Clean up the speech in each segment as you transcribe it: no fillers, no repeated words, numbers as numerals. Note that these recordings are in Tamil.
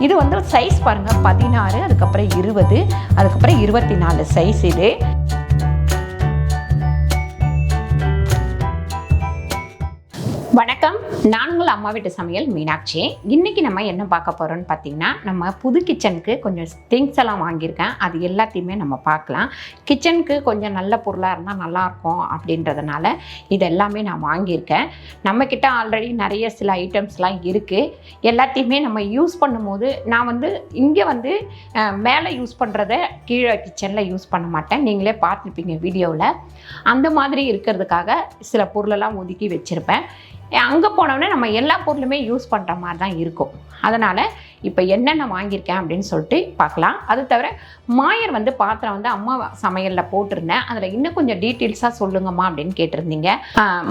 இது வந்து சைஸ் பாருங்கள் 16, அதுக்கப்புறம் 20, அதுக்கப்புறம் 24 சைஸ் இது. வணக்கம், நான் உங்கள் அம்மா வீட்டு சமையல் மீனாட்சி. இன்றைக்கி நம்ம என்ன பார்க்க போகிறோம்னு பார்த்தீங்கன்னா, நம்ம புது கிச்சனுக்கு கொஞ்சம் திங்ஸ் எல்லாம் வாங்கியிருக்கேன். அது எல்லாத்தையுமே நம்ம பார்க்கலாம். கிச்சனுக்கு கொஞ்சம் நல்ல பொருளாக இருந்தால் நல்லாயிருக்கும் அப்படின்றதுனால இது எல்லாமே நான் வாங்கியிருக்கேன். நம்மக்கிட்ட ஆல்ரெடி நிறைய சில ஐட்டம்ஸ்லாம் இருக்குது. எல்லாத்தையுமே நம்ம யூஸ் பண்ணும்போது நான் வந்து இங்கே வந்து மேலே யூஸ் பண்ணுறத கீழே கிச்சனில் யூஸ் பண்ண மாட்டேன். நீங்களே பார்த்துருப்பீங்க வீடியோவில். அந்த மாதிரி இருக்கிறதுக்காக சில பொருளெல்லாம் ஒதுக்கி வச்சுருப்பேன். அங்கே போனோடனே நம்ம எல்லா பொருளுமே யூஸ் பண்ணுற மாதிரி தான் இருக்கும். அதனால் இப்போ என்னென்ன வாங்கியிருக்கேன் அப்படின்னு சொல்லிட்டு பார்க்கலாம். அது தவிர மாயர் வந்து பாத்திரம் வந்து அம்மா சமையலில் போட்டிருந்தேன். அதில் இன்னும் கொஞ்சம் டீட்டெயில்ஸாக சொல்லுங்கம்மா அப்படின்னு கேட்டிருந்தீங்க.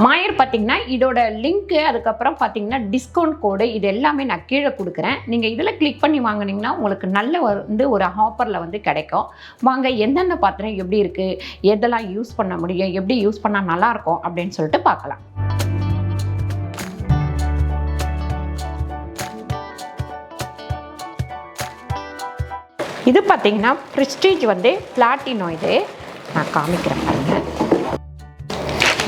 மாயர் பார்த்திங்கன்னா இதோட லிங்க்கு, அதுக்கப்புறம் பார்த்திங்கன்னா டிஸ்கவுண்ட் கோடு, இது எல்லாமே நான் கீழே கொடுக்குறேன். நீங்கள் இதில் கிளிக் பண்ணி வாங்கினீங்கன்னா உங்களுக்கு நல்ல வந்து ஒரு ஆஃபரில் வந்து கிடைக்கும். வாங்க, எந்தெந்த பாத்திரம் எப்படி இருக்குது, எதெல்லாம் யூஸ் பண்ண முடியும், எப்படி யூஸ் பண்ணால் நல்லாயிருக்கும் அப்படின்னு சொல்லிட்டு பார்க்கலாம். இது பார்த்திங்கன்னா ப்ரெஸ்டீஜ் வந்து பிளாட்டினோ. இது நான் காமிக்கிறேன் பாருங்க.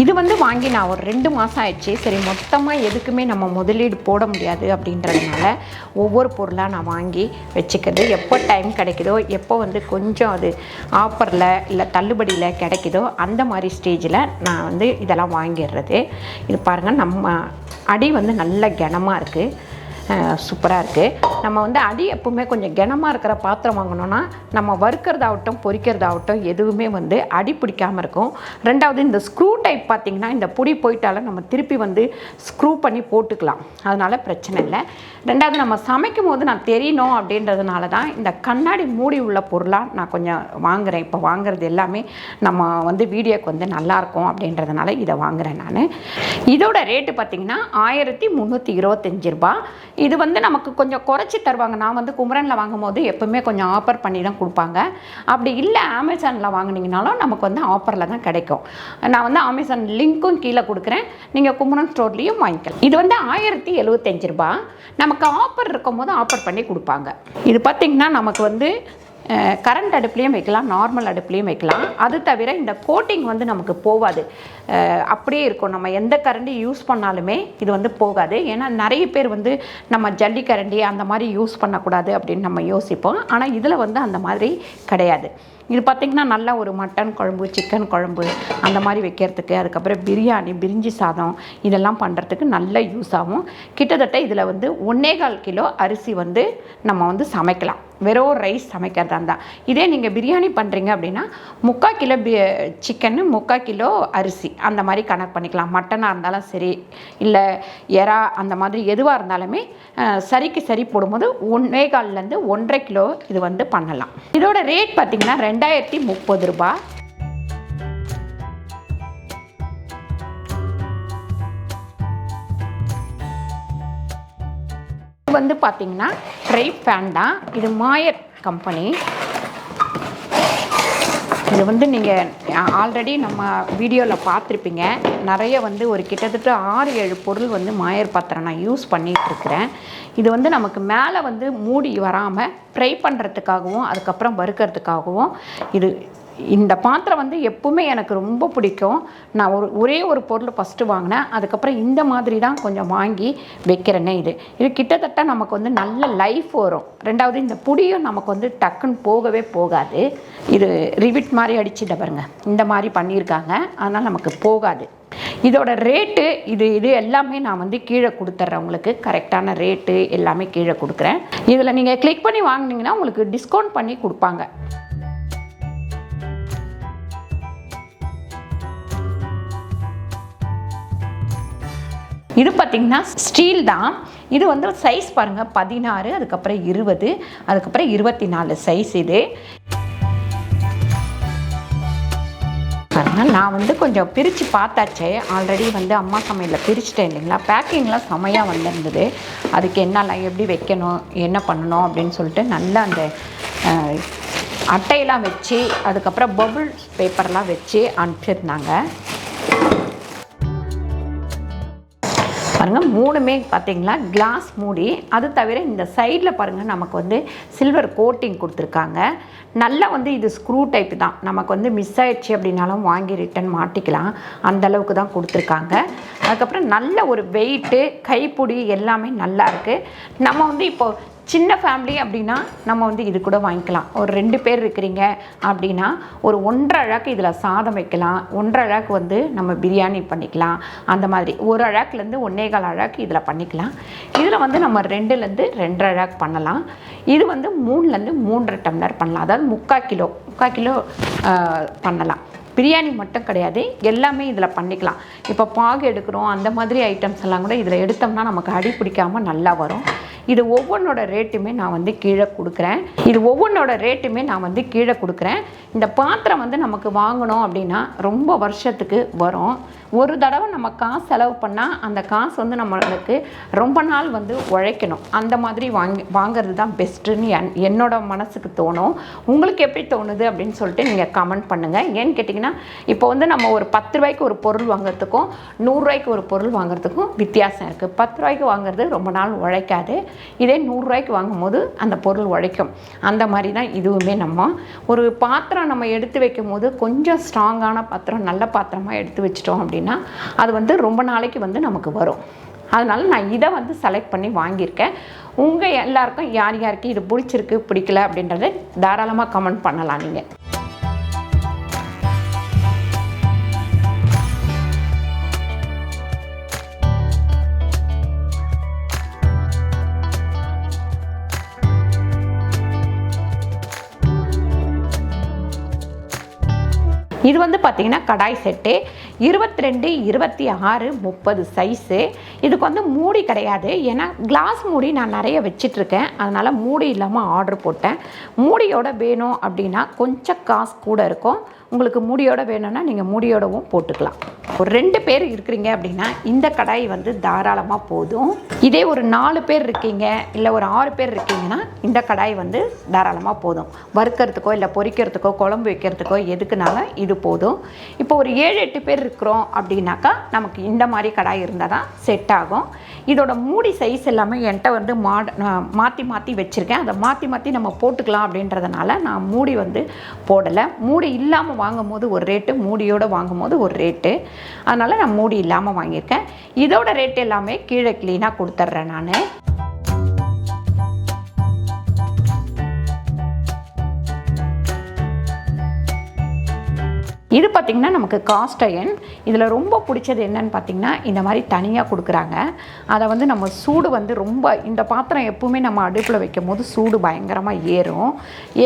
இது வந்து வாங்கி நான் ஒரு 2 மாதம் ஆயிடுச்சு. சரி, மொத்தமாக எதுக்குமே நம்ம முதலீடு போட முடியாது அப்படின்றதுனால ஒவ்வொரு பொருளாக நான் வாங்கி வச்சுக்கிறது. எப்போ டைம் கிடைக்குதோ, எப்போ வந்து கொஞ்சம் அது ஆஃபரில் இல்லை தள்ளுபடியில் கிடைக்குதோ அந்த மாதிரி ஸ்டேஜில் நான் வந்து இதெல்லாம் வாங்கிடுறது. இது பாருங்கள், நம்ம அடி வந்து நல்ல கனமாக இருக்குது, சூப்பராக இருக்குது. நம்ம வந்து அடி எப்பவுமே கொஞ்சம் கனமாக இருக்கிற பாத்திரம் வாங்கினோன்னா நம்ம வறுக்கிறதாகட்டும் பொரிக்கிறதாகட்டும் எதுவுமே வந்து அடி பிடிக்காமல் இருக்கும். ரெண்டாவது, இந்த ஸ்க்ரூ டைப் பார்த்திங்கன்னா இந்த பொடி போயிட்டாலும் நம்ம திருப்பி வந்து ஸ்க்ரூ பண்ணி போட்டுக்கலாம், அதனால் பிரச்சனை இல்லை. ரெண்டாவது, நம்ம சமைக்கும் போது நான் தெரியணும் அப்படின்றதுனால தான் இந்த கண்ணாடி மூடி உள்ள பொருளாக நான் கொஞ்சம் வாங்குகிறேன். இப்போ வாங்குறது எல்லாமே நம்ம வந்து வீடியோக்கு வந்து நல்லாயிருக்கும் அப்படின்றதுனால இதை வாங்குகிறேன் நான். இதோட ரேட்டு பார்த்திங்கன்னா 1325 ரூபா. இது வந்து நமக்கு கொஞ்சம் குறைச்சி தருவாங்க. நான் வந்து குமரனில் வாங்கும் போது எப்போவுமே கொஞ்சம் ஆஃபர் பண்ணி தான் கொடுப்பாங்க. அப்படி இல்லை அமேசானில் வாங்கினீங்கனாலும் நமக்கு வந்து ஆஃபரில் தான் கிடைக்கும். நான் வந்து அமேசான் லிங்க்கும் கீழே கொடுக்குறேன், நீங்கள் குமரன் ஸ்டோர்லேயும் வாங்கிக்கலாம். இது வந்து 1075 ரூபா. நமக்கு ஆஃபர் இருக்கும் போது ஆஃபர் பண்ணி கொடுப்பாங்க. இது பார்த்திங்கன்னா நமக்கு வந்து கரண்ட் அடுப்புலேயும் வைக்கலாம், நார்மல் அடுப்புலேயும் வைக்கலாம். அது தவிர இந்த கோட்டிங் வந்து நமக்கு போகாது, அப்படியே இருக்கும். நம்ம எந்த கரண்டி யூஸ் பண்ணாலுமே இது வந்து போகாது. ஏன்னா நிறைய பேர் வந்து நம்ம ஜல்லி கரண்டி அந்த மாதிரி யூஸ் பண்ணக்கூடாது அப்படின்னு நம்ம யோசிப்போம். ஆனால் இதில் வந்து அந்த மாதிரி கிடையாது. இது பார்த்திங்கன்னா நல்லா ஒரு மட்டன் குழம்பு, சிக்கன் குழம்பு அந்த மாதிரி வைக்கிறதுக்கு, அதுக்கப்புறம் பிரியாணி, பிரிஞ்சி சாதம் இதெல்லாம் பண்ணுறதுக்கு நல்ல யூஸ் ஆகும். கிட்டத்தட்ட இதில் வந்து 1.25 கிலோ அரிசி வந்து நம்ம வந்து சமைக்கலாம், வெறும் ரைஸ் சமைக்கிறதா இருந்தால். இதே நீங்கள் பிரியாணி பண்ணுறீங்க அப்படின்னா 3/4 கிலோ சிக்கன்னு 3/4 கிலோ அரிசி அந்த மாதிரி கணக்கு பண்ணிக்கலாம். மட்டனாக இருந்தாலும் சரி, இல்லை எறா அந்த மாதிரி எதுவாக இருந்தாலுமே சரிக்கு சரி போடும்போது 1.25 1.5 கிலோ இது வந்து பண்ணலாம். இதோட ரேட் பார்த்திங்கன்னா 2030 ரூபா. இது வந்து பார்த்திங்கன்னா ட்ரை ஃபேன் தான். இது மாயர் கம்பெனி. இது வந்து நீங்கள் ஆல்ரெடி நம்ம வீடியோவில் பார்த்துருப்பீங்க. நிறைய வந்து ஒரு கிட்டத்தட்ட 6-7 பொருள் வந்து மாயர் பாத்திரம் நான் யூஸ் பண்ணிகிட்ருக்கிறேன். இது வந்து நமக்கு மேலே வந்து மூடி வராமல் ஃப்ரை பண்ணுறதுக்காகவும் அதுக்கப்புறம் வறுக்கிறதுக்காகவும் இந்த பாத்திரம் வந்து எப்பவுமே எனக்கு ரொம்ப பிடிக்கும். நான் ஒரே ஒரு பொருள் ஃபஸ்ட்டு வாங்கினேன், அதுக்கப்புறம் இந்த மாதிரி தான் கொஞ்சம் வாங்கி வைக்கிறேனே. இது கிட்டத்தட்ட நமக்கு வந்து நல்ல லைஃப் வரும். ரெண்டாவது, இந்த புடியும் நமக்கு வந்து டக்குன்னு போகவே போகாது. இது ரிவிட் மாதிரி அடிச்சுட்ட பாருங்க, இந்த மாதிரி பண்ணியிருக்காங்க, அதனால் நமக்கு போகாது. இதோட ரேட்டு இது எல்லாமே நான் வந்து கீழே கொடுத்துட்றேன். உங்களுக்கு கரெக்டான ரேட்டு எல்லாமே கீழே கொடுக்குறேன். இதில் நீங்கள் கிளிக் பண்ணி வாங்கினீங்கன்னா உங்களுக்கு டிஸ்கவுண்ட் பண்ணி கொடுப்பாங்க. இது பார்த்திங்கன்னா ஸ்டீல் தான். இது வந்து சைஸ் பாருங்கள் 16, அதுக்கப்புறம் 20, அதுக்கப்புறம் 24 சைஸ். இது பாருங்கள், நான் வந்து கொஞ்சம் பிரித்து பார்த்தாச்சே. ஆல்ரெடி வந்து அம்மா சமையலில் பிரிச்சுட்டேன் இல்லைங்களா. பேக்கிங்லாம் செமையாக வந்திருந்தது. அதுக்கு என்னெல்லாம் எப்படி வைக்கணும், என்ன பண்ணணும் அப்படின்னு சொல்லிட்டு நல்லா அந்த அட்டையெல்லாம் வச்சு, அதுக்கப்புறம் பபுள் பேப்பர்லாம் வச்சு அனுப்பிச்சிருந்தாங்க. பாருங்கள் 3மே பார்த்திங்களா கிளாஸ் மூடி. அது தவிர இந்த சைடில் பாருங்கள் நமக்கு வந்து சில்வர் கோட்டிங் கொடுத்துருக்காங்க. நல்லா வந்து இது ஸ்க்ரூ டைப் தான். நமக்கு வந்து மிஸ் ஆயிடுச்சு அப்படின்னாலும் வாங்கி ரிட்டன் மாட்டிக்கலாம், அந்தளவுக்கு தான் கொடுத்துருக்காங்க. அதுக்கப்புறம் நல்ல ஒரு வெயிட்டு, கைப்பிடி எல்லாமே நல்லா இருக்குது. நம்ம வந்து இப்போது சின்ன ஃபேமிலி அப்படின்னா நம்ம வந்து இது கூட வாங்கிக்கலாம். ஒரு 2 பேர் இருக்கிறீங்க அப்படின்னா ஒரு 1.5 அழாக்கு இதில் சாதம் வைக்கலாம், 1.5 அழாக்கு வந்து நம்ம பிரியாணி பண்ணிக்கலாம். அந்த மாதிரி 1 அழாக்குலேருந்து 1.25 அழாக்கு இதில் பண்ணிக்கலாம். இதில் வந்து நம்ம 2லேருந்து 2.5 அழாக்கு பண்ணலாம். இது வந்து 3லேருந்து 3.5 டம்ளர் பண்ணலாம். அதாவது 3/4 கிலோ பண்ணலாம். பிரியாணி மட்டும் கிடையாது, எல்லாமே இதில் பண்ணிக்கலாம். இப்போ பாகு எடுக்கிறோம், அந்த மாதிரி ஐட்டம்ஸ் எல்லாம் கூட இதில் எடுத்தோம்னா நமக்கு அடி பிடிக்காமல் நல்லா வரும். இது ஒவ்வொன்றோட ரேட்டுமே நான் வந்து கீழே கொடுக்குறேன். இந்த பாத்திரம் வந்து நமக்கு வாங்கணும் அப்படின்னா ரொம்ப வருஷத்துக்கு வரும். ஒரு தடவை நம்ம காசு செலவு பண்ணால் அந்த காசு வந்து நம்மளுக்கு ரொம்ப நாள் வந்து உழைக்கணும். அந்த மாதிரி வாங்கிறது தான் பெஸ்ட்டுன்னு என்னோட மனசுக்கு தோணும். உங்களுக்கு எப்படி தோணுது அப்படின்னு சொல்லிட்டு நீங்கள் கமெண்ட் பண்ணுங்கள். ஏன்னு கேட்டிங்கன்னா இப்போ வந்து நம்ம ஒரு 10 ரூபாய்க்கு ஒரு பொருள் வாங்குறதுக்கும் 100 ரூபாய்க்கு ஒரு பொருள் வாங்குறதுக்கும் வித்தியாசம் இருக்குது. 10 ரூபாய்க்கு வாங்குறது ரொம்ப நாள் உழைக்காது, இதே 100 ரூபாய்க்கு வாங்கும்போது அந்த பொருள் உழைக்கும். அந்த மாதிரி தான் இதுவுமே. நம்ம ஒரு பாத்திரம் நம்ம எடுத்து வைக்கும் போது கொஞ்சம் ஸ்ட்ராங்கான பாத்திரம், நல்ல பாத்திரமாக எடுத்து வச்சிட்டோம் அப்படின்னா அது வந்து ரொம்ப நாளைக்கு வந்து நமக்கு வரும். அதனால நான் இதை வந்து செலக்ட் பண்ணி வாங்கியிருக்கேன். உங்கள் எல்லாருக்கும் யார் யாருக்கு இது பிடிச்சிருக்கு பிடிக்கல அப்படின்றத தாராளமாக கமெண்ட் பண்ணலாம் நீங்கள். இது வந்து பார்த்திங்கன்னா கடாய் செட்டு 22, 26, 30 சைஸு. இதுக்கு வந்து மூடி கிடையாது, ஏன்னா கிளாஸ் மூடி நான் நிறைய வச்சிட்ருக்கேன். அதனால் மூடி இல்லாமல் ஆர்டர் போட்டேன். மூடியோட வேணும் அப்படின்னா கொஞ்சம் காசு கூட இருக்கும். உங்களுக்கு மூடியோட வேணும்னா நீங்கள் மூடியோடவும் போட்டுக்கலாம். ஒரு 2 பேர் இருக்கிறீங்க அப்படின்னா இந்த கடாய் வந்து தாராளமாக போதும். இதே ஒரு 4 பேர் இருக்கீங்க இல்லை ஒரு 6 பேர் இருக்கீங்கன்னா இந்த கடாய் வந்து தாராளமாக போதும். வறுக்கிறதுக்கோ இல்லை பொரிக்கிறதுக்கோ குழம்பு வைக்கிறதுக்கோ எதுக்குனாலும் இது போதும். இப்போ ஒரு 7-8 பேர் இருக்கிறோம் அப்படின்னாக்கா நமக்கு இந்த மாதிரி கடாய் இருந்தால் தான் செட் ஆகும். இதோட மூடி சைஸ் எல்லாமே என்கிட்ட வந்து மாற்றி வச்சுருக்கேன். அதை மாற்றி நம்ம போட்டுக்கலாம் அப்படின்றதுனால நான் மூடி வந்து போடலை. மூடி இல்லாமல் வாங்கும் போது ஒரு ரேட்டு, மூடியோடு வாங்கும் போது ஒரு ரேட்டு. அதனால் நான் மூடி இல்லாமல் வாங்கியிருக்கேன். இதோட ரேட் எல்லாமே கீழே க்ளீனாக கொடுத்துட்றேன் நான். இது பார்த்திங்கன்னா நமக்கு காஸ்ட் அயர்ன். இதில் ரொம்ப பிடிச்சது என்னன்னு பார்த்திங்கன்னா இந்த மாதிரி தனியாக கொடுக்குறாங்க. அதை வந்து நம்ம சூடு வந்து ரொம்ப, இந்த பாத்திரம் எப்பவுமே நம்ம அடுப்பில் வைக்கும் போது சூடு பயங்கரமாக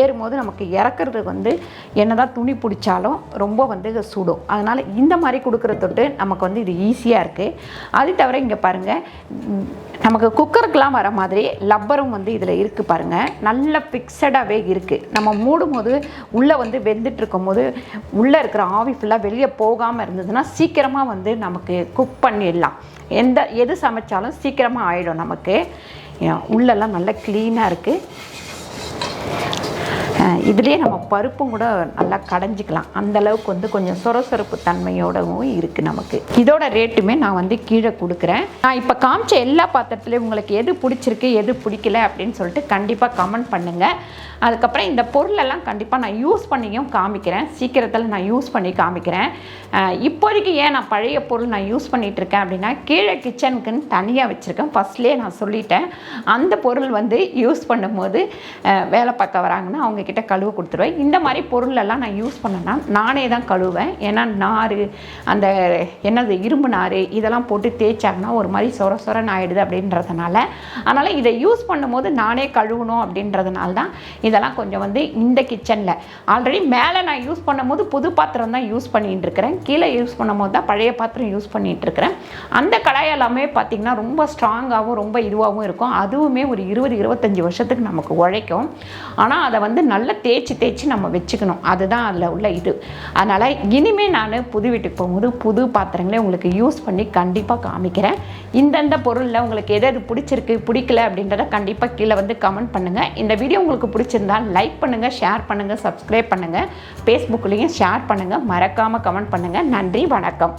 ஏறும்போது நமக்கு இறக்குறதுக்கு வந்து என்னதான் துணி பிடிச்சாலும் ரொம்ப வந்து சூடும். அதனால் இந்த மாதிரி கொடுக்குறதொட்டு நமக்கு வந்து இது ஈஸியாக இருக்குது. அது தவிர இங்கே பாருங்கள், நமக்கு குக்கருக்கெலாம் வர மாதிரி லப்பரும் வந்து இதில் இருக்குது பாருங்கள். நல்ல ஃபிக்ஸடாகவே இருக்குது. நம்ம மூடும் போது உள்ளே வந்து வெந்துட்டு இருக்கும் போது உள்ளே இருக்கிற ஆவி ஃபுல்லாக வெளியே போகாமல் இருந்ததுன்னா சீக்கிரமாக வந்து நமக்கு குக் பண்ணிடலாம். எது சமைச்சாலும் சீக்கிரமாக ஆகிடும் நமக்கு. உள்ளெல்லாம் நல்லா க்ளீனாக இருக்குது. இதுலேயே நம்ம பருப்பும் கூட நல்லா கடைஞ்சிக்கலாம். அந்தளவுக்கு வந்து கொஞ்சம் சொரசொரப்பு தன்மையோடவும் இருக்குது நமக்கு. இதோட ரேட்டுமே நான் வந்து கீழே கொடுக்குறேன். நான் இப்போ காமிச்ச எல்லா பாத்திரத்துலேயும் உங்களுக்கு எது பிடிச்சிருக்கு எது பிடிக்கல அப்படின்னு சொல்லிட்டு கண்டிப்பாக கமெண்ட் பண்ணுங்கள். அதுக்கப்புறம் இந்த பொருளெல்லாம் கண்டிப்பாக நான் யூஸ் பண்ணியும் காமிக்கிறேன். சீக்கிரத்தில் நான் யூஸ் பண்ணி காமிக்கிறேன். இப்போதைக்கு ஏன் நான் பழைய பொருள் நான் யூஸ் பண்ணிகிட்ருக்கேன் அப்படின்னா கீழே கிச்சனுக்குன்னு தனியாக வச்சுருக்கேன். ஃபஸ்ட்லேயே நான் சொல்லிட்டேன். அந்த பொருள் வந்து யூஸ் பண்ணும்போது வேலை பார்க்க வராங்கன்னா அவங்கக்கிட்ட கழுவ கொடுத்துருவேன். இந்த மாதிரி பொருளெல்லாம் நான் யூஸ் பண்ணேன்னா நானே தான் கழுவேன். ஏன்னா நார், அந்த என்னது இரும்பு நார் இதெல்லாம் போட்டு தேய்ச்சாங்கன்னா ஒரு மாதிரி சொரன்னு ஆகிடுது அப்படின்றதுனால, அதனால் இதை யூஸ் பண்ணும்போது நானே கழுவணும் அப்படின்றதுனால தான் இதெல்லாம் கொஞ்சம் வந்து இந்த கிச்சனில் ஆல்ரெடி மேலே நான் யூஸ் பண்ணும்போது புது பாத்திரம் தான் யூஸ் பண்ணிகிட்டு இருக்கிறேன். கீழே யூஸ் பண்ணும்போது தான் பழைய பாத்திரம் யூஸ் பண்ணிகிட்டு இருக்கிறேன். அந்த கடாய் எல்லாமே பார்த்திங்கன்னா ரொம்ப ஸ்ட்ராங்காகவும் ரொம்ப இதுவாகவும் இருக்கும். அதுவுமே ஒரு 20-25 வருஷத்துக்கு நமக்கு உழைக்கும். ஆனால் அதை வந்து நல்லா தேய்ச்சி நம்ம வச்சுக்கணும். அதுதான் அதில் உள்ள இது. அதனால் இனிமேல் நான் புது வீட்டுக்கு போகும்போது புது பாத்திரங்களே உங்களுக்கு யூஸ் பண்ணி கண்டிப்பாக காமிக்கிறேன். இந்தந்த பொருளில் உங்களுக்கு எது பிடிச்சிருக்கு பிடிக்கல அப்படின்றத கண்டிப்பாக கீழே வந்து கமெண்ட் பண்ணுங்கள். இந்த வீடியோ உங்களுக்கு பிடிச்சிருந்தால் லைக் பண்ணுங்கள், ஷேர் பண்ணுங்கள், சப்ஸ்கிரைப் பண்ணுங்கள், ஃபேஸ்புக்லேயும் ஷேர் பண்ணுங்கள், மறக்காமல் கமெண்ட் பண்ணுங்கள். நன்றி, வணக்கம்.